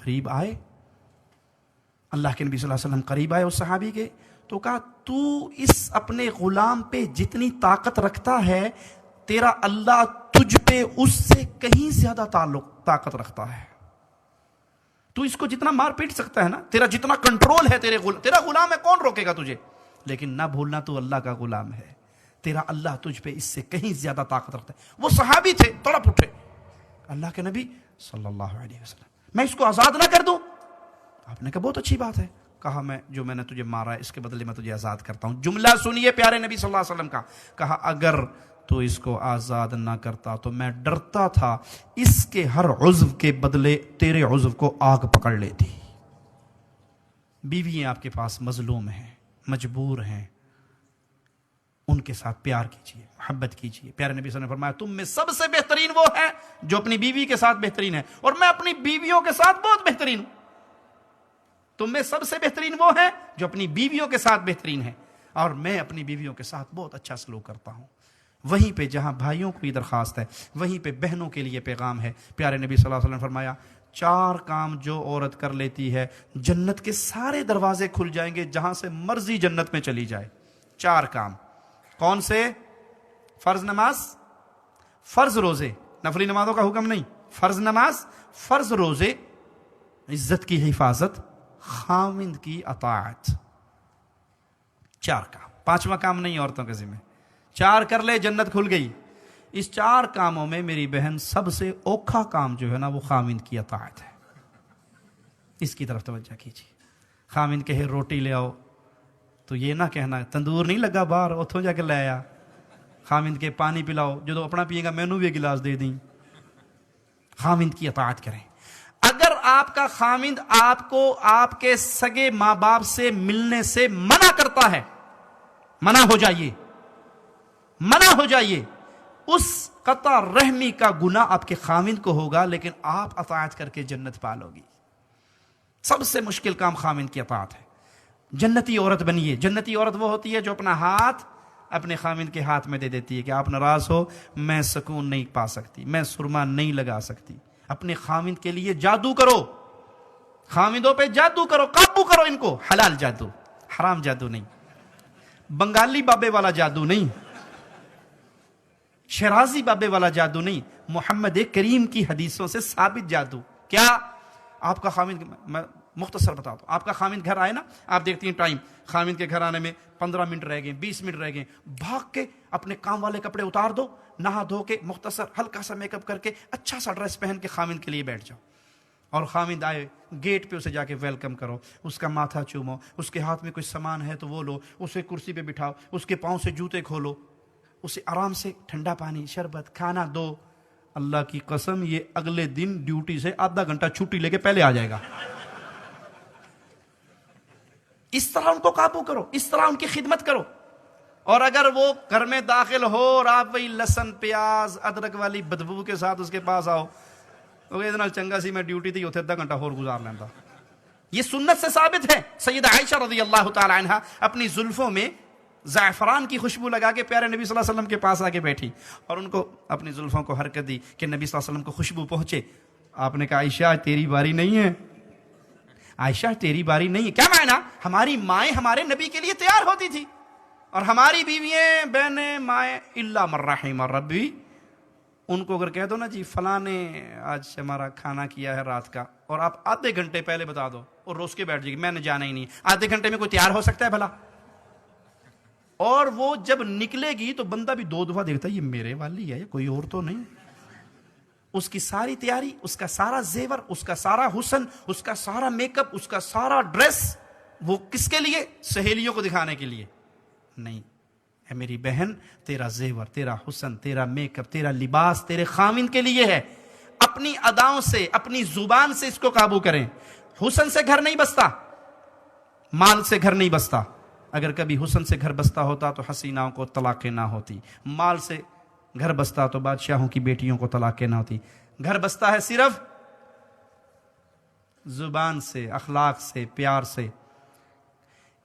قریب آئے. اللہ کے نبی صلی اللہ علیہ وسلم قریب آئے اس صحابی کے, تو کہا تو اس اپنے غلام پہ جتنی طاقت رکھتا ہے تیرا اللہ تجھ پہ اس سے کہیں زیادہ طاقت رکھتا ہے. تو اس کو جتنا مار پیٹ سکتا ہے نا, تیرا جتنا کنٹرول ہے, تیرا غلام ہے, کون روکے گا تجھے؟ لیکن نہ بھولنا تو اللہ کا غلام ہے, تیرا اللہ تجھ پہ اس سے کہیں زیادہ طاقت رکھتا ہے. وہ صحابی تھے, تڑپ اٹھے, اللہ کے نبی صلی اللہ علیہ وسلم میں اس کو آزاد نہ کر دوں؟ آپ نے کہا بہت اچھی بات ہے. کہا میں نے تجھے مارا ہے اس کے بدلے میں تجھے آزاد کرتا ہوں. جملہ سنیے پیارے نبی صلی اللہ علیہ وسلم کا. کہا اگر تو اس کو آزاد نہ کرتا تو میں ڈرتا تھا اس کے ہر عضو کے بدلے تیرے عضو کو آگ پکڑ لیتی. بیویاں آپ کے پاس مظلوم ہیں, مجبور ہیں, ان کے ساتھ پیار کیجیے, محبت کیجیے. پیارے نبی صلی اللہ علیہ وسلم نے فرمایا تم میں سب سے بہترین وہ ہے جو اپنی بیوی کے ساتھ بہترین ہے, اور میں اپنی بیویوں کے ساتھ بہت بہترین ہوں. تم میں سب سے بہترین وہ ہے جو اپنی بیویوں کے ساتھ بہترین ہے, اور میں اپنی بیویوں کے ساتھ بہت اچھا سلوک کرتا ہوں. وہیں پہ جہاں بھائیوں کو یہ درخواست ہے, وہیں پہ بہنوں کے لیے پیغام ہے. پیارے نبی صلی اللہ علیہ وسلم نے فرمایا 4 کام جو عورت کر لیتی ہے جنت کے سارے دروازے کھل جائیں گے, جہاں سے مرضی جنت میں چلی جائے. 4 کام کون سے؟ فرض نماز, فرض روزے, نفلی نمازوں کا حکم نہیں, فرض نماز, فرض روزے, عزت کی حفاظت, خاوند کی اطاعت. 4 کام. 5واں کام نہیں عورتوں کے ذمہ. 4 کر لے جنت کھل گئی. اس 4 کاموں میں میری بہن سب سے اوکھا کام جو ہے نا وہ خاوند کی اطاعت ہے. اس کی طرف توجہ کیجیے. خاوند کہے روٹی لے آؤ تو یہ نہ کہنا تندور نہیں لگا باہر اتھوں جا کے لے آیا. خاوند کے پانی پلاؤ, جو اپنا پیے گا مینوں بھی ایک گلاس دے دیں. خاوند کی اطاعت کریں. اگر آپ کا خاوند آپ کو آپ کے سگے ماں باپ سے ملنے سے منع کرتا ہے, منع ہو جائیے, منع ہو جائیے. اس قطع رحمی کا گناہ آپ کے خاوند کو ہوگا, لیکن آپ اطاعت کر کے جنت پالو گی. سب سے مشکل کام خاوند کی اطاعت ہے. جنتی عورت بنیے. جنتی عورت وہ ہوتی ہے جو اپنا ہاتھ اپنے خاوند کے ہاتھ میں دے دیتی ہے کہ آپ ناراض ہو میں سکون نہیں پا سکتی, میں سرما نہیں لگا سکتی. اپنے خاوند کے لیے جادو کرو, خاوندوں پہ جادو کرو, قابو کرو ان کو. حلال جادو, حرام جادو نہیں, بنگالی بابے والا جادو نہیں, شرازی بابے والا جادو نہیں, محمد کریم کی حدیثوں سے ثابت جادو. کیا آپ کا خاوند, میں مختصر بتا دوں, آپ کا خاوند گھر آئے نا, آپ دیکھتی ہیں ٹائم, خاوند کے گھر آنے میں 15 منٹ رہ گئے, 20 منٹ رہ گئے, بھاگ کے اپنے کام والے کپڑے اتار دو, نہا دھو کے مختصر ہلکا سا میک اپ کر کے اچھا سا ڈریس پہن کے خاوند کے لیے بیٹھ جاؤ. اور خاوند آئے گیٹ پہ اسے جا کے ویلکم کرو, اس کا ماتھا چومو, اس کے ہاتھ میں کوئی سامان ہے تو وہ لو, اسے کرسی پہ بٹھاؤ, اس کے پاؤں سے جوتے کھولو, اسے آرام سے ٹھنڈا پانی, شربت, کھانا دو. اللہ کی قسم یہ اگلے دن ڈیوٹی سے آدھا گھنٹہ چھٹی لے کے پہلے آ جائے گا. اس طرح ان کو قابو کرو, اس طرح ان کی خدمت کرو. اور اگر وہ گھر میں داخل ہو اور آپ وہی لہسن پیاز ادرک والی بدبو کے ساتھ اس کے پاس آؤ, اتنا چنگا سی میں ڈیوٹی تھی اتنے آدھا گھنٹہ اور گزار لینا. یہ سنت سے ثابت ہے. سیدہ عائشہ رضی اللہ تعالی عنہا اپنی زلفوں میں زعفران کی خوشبو لگا کے پیارے نبی صلی اللہ علیہ وسلم کے پاس آ کے بیٹھی اور ان کو اپنی زلفوں کو حرکت دی کہ نبی صلی اللہ علیہ وسلم کو خوشبو پہنچے. آپ نے کہا عائشہ تیری باری نہیں ہے, عائشہ تیری باری نہیں ہے. کیا معنی؟ ہماری مائیں ہمارے نبی کے لیے تیار ہوتی تھی, اور ہماری بیوییں بہنیں مائیں الا من رحم ربی, ان کو اگر کہہ دو نا جی فلاں نے آج ہمارا کھانا کیا ہے رات کا, اور آپ آدھے گھنٹے پہلے بتا دو اور روز کے بیٹھ جائے گی میں نے جانا ہی نہیں. آدھے گھنٹے میں کوئی تیار ہو سکتا ہے بھلا؟ اور وہ جب نکلے گی تو بندہ بھی 2 دفعہ دیکھتا ہے یہ میرے والی ہے, یہ کوئی اور تو نہیں. اس کی ساری تیاری, اس کا سارا زیور, اس کا سارا حسن, اس کا سارا میک اپ, اس کا سارا ڈریس, وہ کس کے لیے؟ سہیلیوں کو دکھانے کے لیے نہیں. اے میری بہن, تیرا زیور, تیرا حسن, تیرا میک اپ, تیرا لباس تیرے خاوند کے لیے ہے. اپنی اداؤں سے, اپنی زبان سے اس کو قابو کریں. حسن سے گھر نہیں بستا, مال سے گھر نہیں بستا. اگر کبھی حسن سے گھر بستا ہوتا تو حسیناؤں کو طلاقیں نہ ہوتی, مال سے گھر بستا تو بادشاہوں کی بیٹیوں کو طلاقیں نہ ہوتی. گھر بستا ہے صرف زبان سے, اخلاق سے, پیار سے.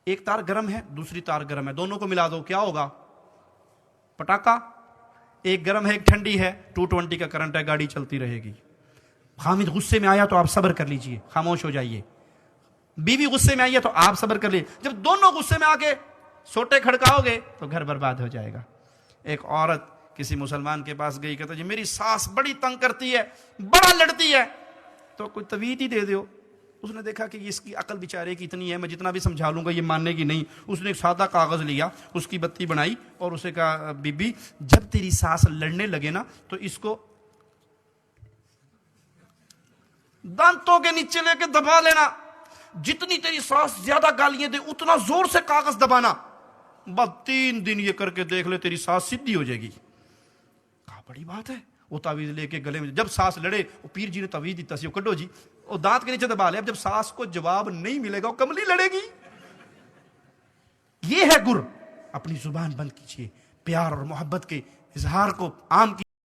ایک تار گرم ہے, دوسری تار گرم ہے, دونوں کو ملا دو, کیا ہوگا؟ پٹاخہ. ایک گرم ہے ایک ٹھنڈی ہے, 220 کا کرنٹ ہے, گاڑی چلتی رہے گی. خامد غصے میں آیا تو آپ صبر کر لیجئے، خاموش ہو جائیے. بیوی غصے میں آئی ہے تو آپ صبر کر لیجئے. جب دونوں غصے میں آ کے سوٹے کھڑکاؤ گے تو گھر برباد ہو جائے گا. ایک عورت کسی مسلمان کے پاس گئی، کہتا جی میری ساس بڑی تنگ کرتی ہے، بڑا لڑتی ہے، تو کوئی توید ہی دے دیو. اس نے دیکھا کہ اس کی عقل بیچارے کی اتنی ہے، میں جتنا بھی سمجھا لوں گا یہ ماننے کی نہیں. اس نے ایک سادہ کاغذ لیا، اس کی بتی بنائی اور اسے کہا بی بی جب تیری ساس لڑنے لگے نا تو اس کو دانتوں کے نیچے لے کے دبا لینا، جتنی تیری ساس زیادہ گالیاں دے اتنا زور سے کاغذ دبانا، بس 3 دن یہ کر کے دیکھ لے تیری ساس سیدھی ہو جائے گی. کہا بڑی بات ہے. وہ تعویذ لے کے گلے میں، جب ساس لڑے وہ پیر جی نے تعویذ دیتا سی، وہ کڈو جی، وہ دانت کے نیچے دبا لے. اب جب ساس کو جواب نہیں ملے گا وہ کملی لڑے گی. یہ ہے گر. اپنی زبان بند کیجیے، پیار اور محبت کے اظہار کو عام